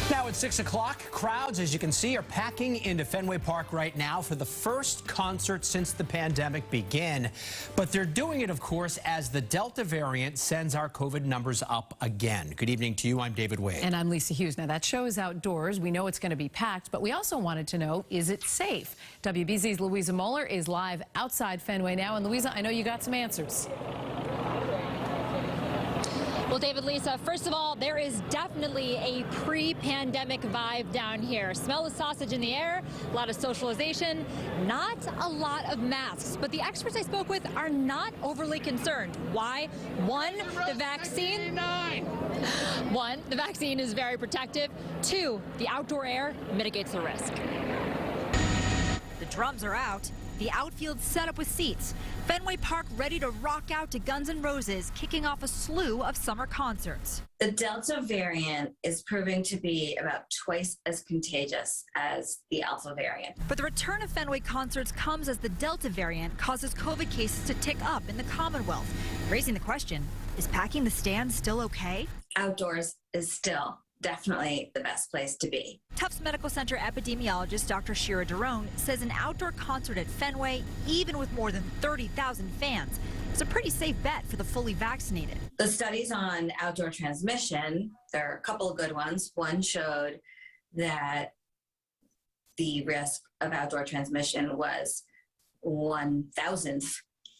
Now at 6 o'clock, crowds, as you can see, are packing into Fenway Park right now for the first concert since the pandemic began. But they're doing it, of course, as the Delta variant sends our COVID numbers up again. Good evening to you. I'm David Wade. And I'm Lisa Hughes. Now, that show is outdoors. We know it's going to be packed, but we also wanted to know, is it safe? WBZ's Louisa Moller is live outside Fenway now. And Louisa, I know you got some answers. Well, David, Lisa, first of all, there is definitely a pre-pandemic vibe down here. Smell the sausage in the air, a lot of socialization, not a lot of masks. But the experts I spoke with are not overly concerned. Why? One, the vaccine. One, the vaccine is very protective. Two, the outdoor air mitigates the risk. The drums are out. The outfield set up with seats. Fenway Park ready to rock out to Guns N' Roses, kicking off a slew of summer concerts. The Delta variant is proving to be about twice as contagious as the Alpha variant. But the return of Fenway concerts comes as the Delta variant causes COVID cases to tick up in the Commonwealth, raising the question, is packing the stands still okay? Outdoors is still definitely the best place to be. Tufts Medical Center epidemiologist Dr. Shira Daron says an outdoor concert at Fenway, even with more than 30,000 fans, is a pretty safe bet for the fully vaccinated. The studies on outdoor transmission, there are a couple of good ones. One showed that the risk of outdoor transmission was 1,000th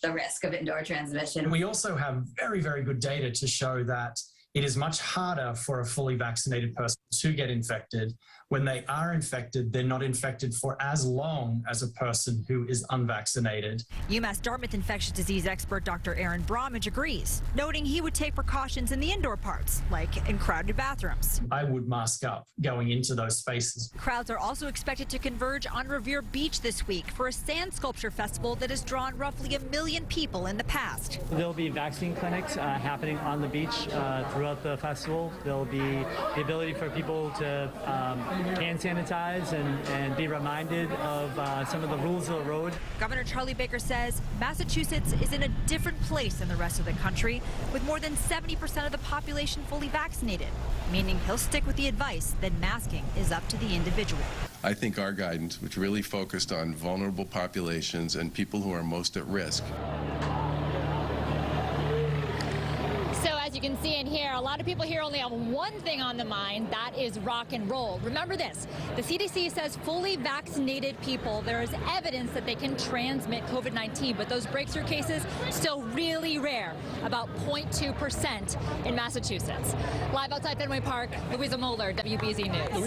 the risk of indoor transmission. We also have very, very good data to show that it is much harder for a fully vaccinated person to get infected. When they are infected, they're not infected for as long as a person who is unvaccinated. UMass Dartmouth infectious disease expert Dr. Aaron Bromage agrees, noting he would take precautions in the indoor parts, like in crowded bathrooms. I would mask up going into those spaces. Crowds are also expected to converge on Revere Beach this week for a sand sculpture festival that has drawn roughly 1 million people in the past. There'll be vaccine clinics happening on the beach throughout the festival. There'll be the ability for people to hand sanitize and be reminded of some of the rules of the road. Governor Charlie Baker says Massachusetts is in a different place than the rest of the country, with more than 70% of the population fully vaccinated, meaning he'll stick with the advice that masking is up to the individual. I think our guidance, which really focused on vulnerable populations and people who are most at risk. As you can see in here, a lot of people here only have one thing on the mind, that is rock and roll. Remember this, the CDC says fully vaccinated people, there is evidence that they can transmit COVID-19, but those breakthrough cases still really rare, about 0.2% in Massachusetts. Live outside Fenway Park, Louisa Moller, WBZ News.